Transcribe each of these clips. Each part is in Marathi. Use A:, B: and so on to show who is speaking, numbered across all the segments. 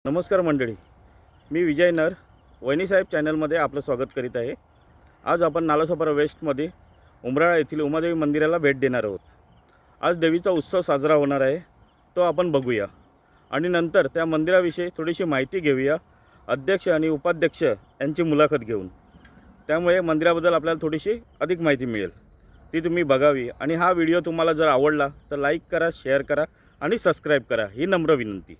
A: नमस्कार मंडळी, मी विजय नर वहिनीसाहेब चॅनलमध्ये आपलं स्वागत करीत आहे। आज आपण नालासोपारा वेस्टमध्ये उमराळा येथील उमादेवी मंदिराला भेट देणार आहोत। आज देवीचा उत्सव साजरा होणार आहे, तो आपण बघूया आणि नंतर त्या मंदिराविषयी थोडीशी माहिती घेऊया अध्यक्ष आणि उपाध्यक्ष यांची मुलाखत घेऊन। त्यामुळे मंदिराबद्दल आपल्याला थोडीशी अधिक माहिती मिळेल, ती तुम्ही बघावी। आणि हा व्हिडिओ तुम्हाला जर आवडला तर लाईक करा, शेअर करा आणि सबस्क्राईब करा, ही नम्र विनंती।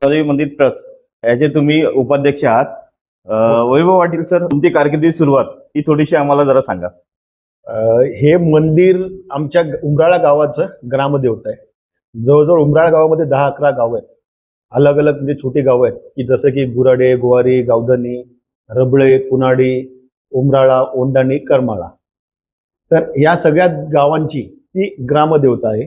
B: उमादेवी मंदिर ट्रस्ट याचे तुम्ही उपाध्यक्ष आहात। वैभव पाटील सर, तुमची कारकिर्दीची सुरुवात ही थोडीशी आम्हाला जरा सांगा।
C: हे मंदिर आमच्या उमराळा गावाचं ग्रामदेवता आहे। जवळजवळ उमराळा गावामध्ये 10-11 गाव आहेत, अलग अलग म्हणजे छोटी गाव आहेत की जसं की गुराडे, गोवारी, गावधनी, रबळे, कुनाडी, उमराळा, ओंडाणी, करमाळा। तर या सगळ्या गावांची ती ग्रामदेवता आहे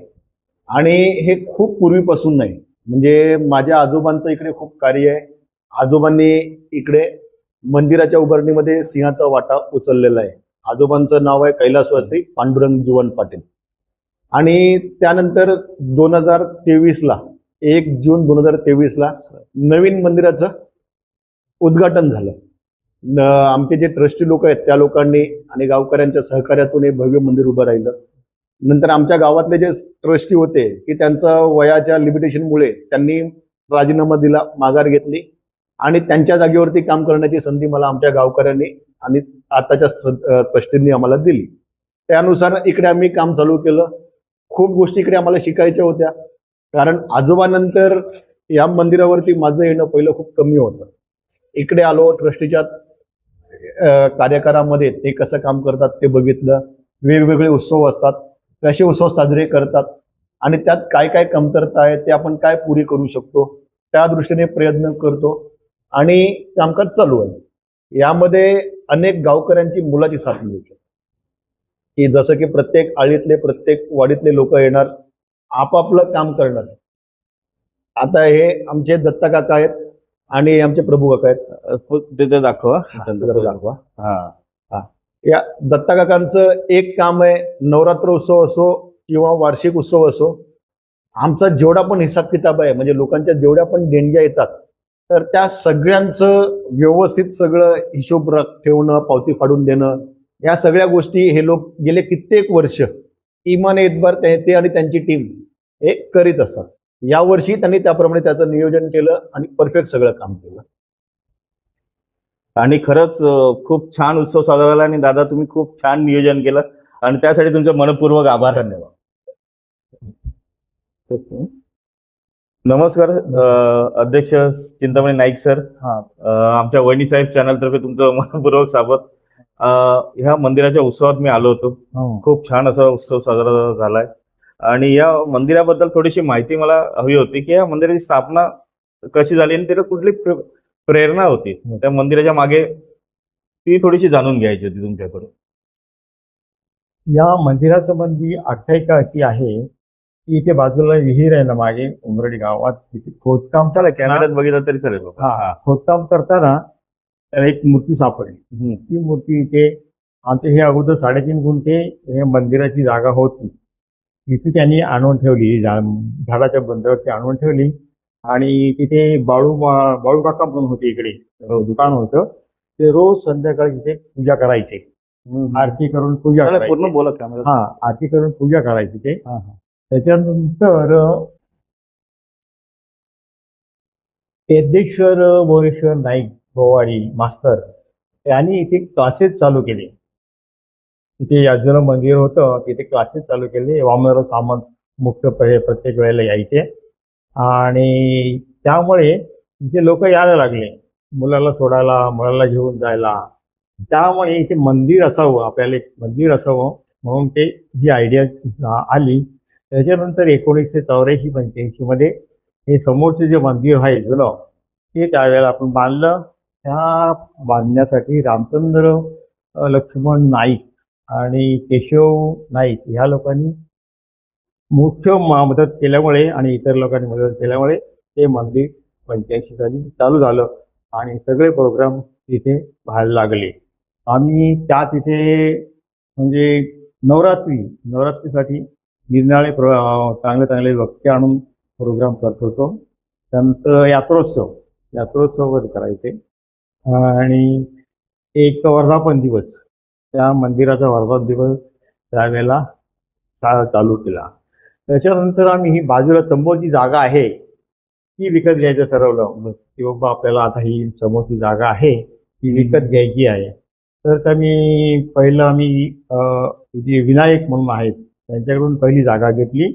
C: आणि हे खूप पूर्वीपासून नाही, म्हणजे माझ्या आजोबांचं इकडे खूप कार्य आहे। आजोबांनी इकडे मंदिराच्या उभारणीमध्ये सिंहाचा वाटा उचललेला आहे। आजोबांचं नाव आहे कैलासवासी पांडुरंग जीवन पाटील। आणि त्यानंतर 2023 ला 1 जून 2023ला नवीन मंदिराचं उद्घाटन झालं. आमचे जे ट्रस्टी लोक आहेत त्या लोकांनी आणि गावकऱ्यांच्या सहकार्यातून हे भव्य मंदिर उभं राहिलं. नंतर आमच्या गावातले जे ट्रस्टी होते की त्यांचं वयाच्या लिमिटेशनमुळे त्यांनी राजीनामा दिला, माघार घेतली आणि त्यांच्या जागेवरती काम करण्याची संधी मला आमच्या गावकऱ्यांनी आणि आताच्या ट्रस्टींनी आम्हाला दिली. त्यानुसार इकडे आम्ही काम चालू केलं. खूप गोष्टी इकडे आम्हाला शिकायच्या होत्या, कारण आजोबानंतर या मंदिरावरती माझं येणं पहिलं खूप कमी होतं. इकडे आलो, ट्रस्टीच्या कार्यकारामध्ये ते कसं काम करतात ते बघितलं. वेगवेगळे उत्सव असतात, कसे उत्सव साजरे करतात आणि त्यात काय काय कमतरता आहे ते आपण काय पुरी करू शकतो त्या दृष्टीने प्रयत्न करतो आणि कामकाज चालू आहे. यामध्ये अनेक गावकऱ्यांची मुलाची साथ मिळते की जसं की प्रत्येक आळीतले प्रत्येक वाडीतले लोक येणार, आपापलं काम करणार. आता हे आमचे दत्ता काका आहेत आणि आमचे प्रभू काका आहेत.
B: तिथे दाखवा.
C: जरा दाखवा.
B: हा.
C: या दत्ता काकांचं एक काम आहे, नवरात्र उत्सव असो किंवा वार्षिक उत्सव असो, आमचा जेवढा पण हिसाब किताब आहे म्हणजे लोकांच्या जेवढ्या पण देणग्या येतात तर त्या सगळ्यांचं व्यवस्थित सगळं हिशोब ठेवणं, पावती फाडून देणं, या सगळ्या गोष्टी हे लोक गेले कित्येक वर्ष इमान एतबार ते आणि त्यांची टीम हे करीत असतात. यावर्षी त्यांनी त्याप्रमाणे त्याचं नियोजन केलं आणि परफेक्ट सगळं काम केलं.
B: आणि खरंच खूप छान उत्सव साजरा झाला आणि दादा तुम्ही खूप छान नियोजन केलं आणि त्यासाठी तुमचे मनपूर्वक आभार.
C: धन्यवाद.
B: नमस्कार अध्यक्ष चिंतामणी नाईक सर. आमच्या वहिनी साहेब चॅनल तर्फे तुमचं मनपूर्वक स्वागत. ह्या मंदिराच्या उत्सवात मी आलो होतो. खूप छान असा उत्सव साजरा झालाय आणि या मंदिराबद्दल थोडीशी माहिती मला हवी होती की या मंदिराची स्थापना कशी झाली आणि त्याला कुठली प्रेरणा होती त्या मंदिराच्या मागे, ती थोडीशी जाणून घ्यायची होती तुमच्याकडून.
D: या मंदिरासंबंधी आख्यायिका अशी आहे की इथे बाजूला विहीर आहे ना मागे उमरडी गावात, तिथे खोदकाम
B: चालेल, कॅमेऱ्यात बघितलं तरी चालेल.
D: खोदकाम करताना त्याला एक मूर्ती सापडली. ती मूर्ती इथे आमचे हे अगोदर 3.5 गुंठे हे मंदिराची जागा होती, तिथे त्यांनी आणून ठेवली, झाडाच्या बंधावरती आणून ठेवली आणि तिथे बाळू काका म्हणून होते, इकडे दुकान होतं, ते रोज संध्याकाळी तिथे पूजा करायचे, आरती करून पूजा करायचे.
B: पूर्ण बोला कॅमेरा.
D: आरती करून पूजा करायची ते. त्याच्यानंतर पेद्देश्वर मोरेश्वर नाईक गोवारी मास्तर यांनी इथे क्लासेस चालू केले. तिथे याजूला मंदिर होतं, तिथे क्लासेस चालू केले. वामनराव सामंत मुख्य प्रत्येक वेळेला यायचे आणि त्यामुळे तिथे लोक यायला लागले, मुलाला सोडायला, मुलाला घेऊन जायला. त्यामुळे इथे मंदिर असावं, आपल्याला एक मंदिर असावं म्हणून ते ही आयडिया आली. त्याच्यानंतर 1984-85 मध्ये हे समोरचे जे मंदिर आहे जुनं ते त्यावेळेला आपण बांधलं. त्या बांधण्यासाठी रामचंद्र लक्ष्मण नाईक आणि केशव नाईक ह्या लोकांनी मुख्य मदत केल्यामुळे आणि इतर लोकांनी मदत केल्यामुळे ते मंदिर 85 साली चालू झालं आणि सगळे प्रोग्राम तिथे व्हायला लागले. आम्ही त्या तिथे म्हणजे नवरात्रीसाठी निरनिराळे चांगले चांगले वक्ते आणून प्रोग्राम करत होतो. त्यानंतर यात्रोत्सव करायचे आणि एक वर्धापन दिवस, त्या मंदिराचा वर्धापन दिवस त्यावेळेला चालू केला. त्याच्यानंतर आम्ही ही बाजूला समोरची जागा आहे ती विकत घ्यायचं ठरवलं की बाबा आपल्याला आता ही समोरची जागा आहे ती विकत घ्यायची आहे. तर आम्ही जे विनायक म्हणून आहेत त्यांच्याकडून पहिली जागा घेतली.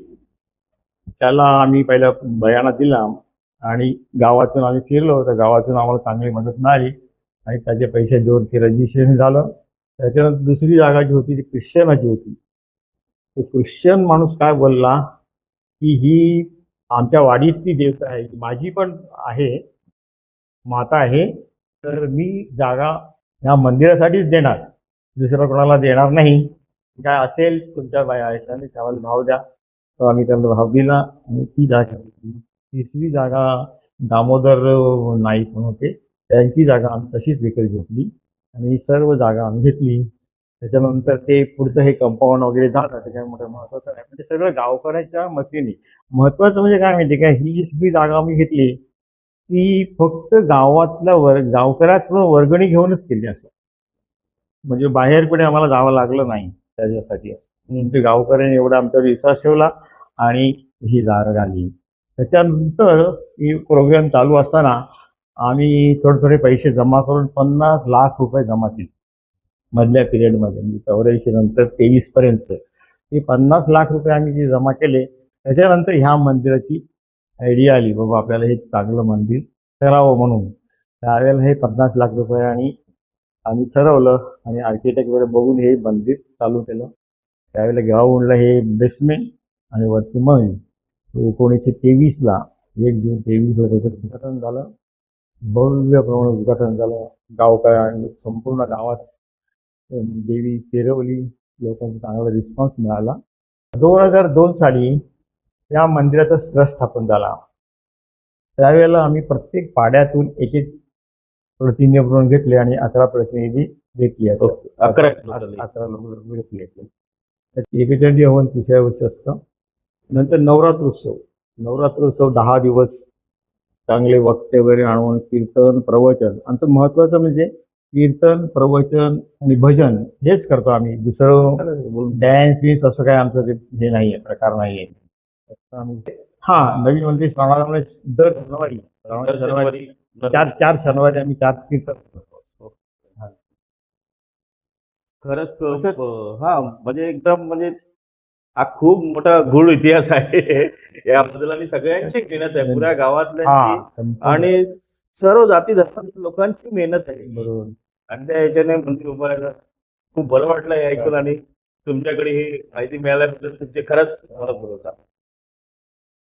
D: त्याला आम्ही पहिला बयाना दिला आणि गावातून आम्ही फिरलो, तर गावातून आम्हाला चांगली मदत मिळाली आणि त्याचे पैसे देऊन ते रजिस्ट्रेशन झालं. त्याच्यानंतर दुसरी जागा जी होती ती ख्रिश्चनाची होती. तो ख्रिश्चन माणूस काय बोलला की ही आमच्या वाडीतली देवता आहे, माझी पण आहे, माता आहे, तर मी जागा ह्या मंदिरासाठीच देणार, दुसऱ्या कोणाला देणार नाही. काय असेल तुमच्या ह्याच्याने त्याला भाव द्या. तर आम्ही त्यांना भाव दिला आणि ती जागा घेतली. तिसरी जागा दामोदर नाईक म्हणून होते, त्यांची जागा आम्ही तशीच विकत घेतली आणि सर्व जागा आम्ही घेतली. त्याच्यानंतर ते पुढचं हे कंपाऊंड वगैरे झालं त्याच्यामुळे महत्वाचं नाही, म्हणजे सगळं गावकऱ्याच्या मतीने. महत्वाचं म्हणजे काय माहिती का, ही जी सगळी जागा आम्ही घेतली ती फक्त गावकऱ्यातून वर्गणी घेऊनच केली असं, म्हणजे बाहेर कुठे आम्हाला जावं लागलं नाही त्याच्यासाठी. म्हणजे गावकऱ्यांनी एवढा आमच्यावर विश्वास ठेवला आणि ही जागा आली. त्याच्यानंतर ही प्रोग्राम चालू असताना आम्ही थोडे थोडे पैसे जमा करून 50 लाख रुपये जमा केले मधल्या पिरियडमध्ये, म्हणजे 84 नंतर 23 पर्यंत. ते 50 लाख रुपये आम्ही जे जमा केले, त्याच्यानंतर ह्या मंदिराची आयडिया आली, बाबा आपल्याला हे चांगलं मंदिर करावं म्हणून. त्यावेळेला हे 50 लाख रुपये आणि आम्ही ठरवलं आणि आर्किटेक्ट वगैरे बघून हे मंदिर चालू केलं. त्यावेळेला ग्राउंडला हे बेसमेंट आणि वरती मग 1923ला 1 जून 23 रोजी उद्घाटन झालं. भव्य प्रमाणात उद्घाटन झालं. गावकऱ्या आणि संपूर्ण गावात देवी फिरवली, लोकांचा चांगला रिस्पॉन्स मिळाला. 2002 साली या मंदिराचा ट्रस्ट स्थापन झाला. त्यावेळेला आम्ही प्रत्येक पाड्यातून एक प्रतिनिधी म्हणून घेतले आणि 11 प्रतिनिधी घेतली आहेत. 11 लोक घेतली आहेत. एकेचंडी हवन तिसऱ्या वर्षी असतं. नंतर नवरात्रोत्सव 10 दिवस चांगले वक्ते वगैरे आणून कीर्तन प्रवचन. आमचं महत्वाचं म्हणजे कीर्तन प्रवचन आणि भजन हेच करतो आम्ही. दुसरं डॅन्स बीन्स असं काय आमचं हे नाही आहे, प्रकार नाही आहे. नवीन म्हणजे श्रावणामध्ये दर शनिवारी 4 शनिवारी आम्ही 4 कीर्तन करतो.
B: खरंच म्हणजे एकदम म्हणजे हा खूप मोठा गूढ इतिहास आहे याबद्दल आणि सगळ्यांची मेहनत आहे, पुऱ्या गावातल्या आणि सर्व जाती धर्मातील लोकांची मेहनत आहे.
D: बरोबर.
B: आणि त्या ह्याच्याने मंदिर उभारायला खूप बरं वाटलं हे ऐकून आणि तुमच्याकडे ही माहिती मिळाल्याबद्दल तुमचे खरंच मला बरोबर.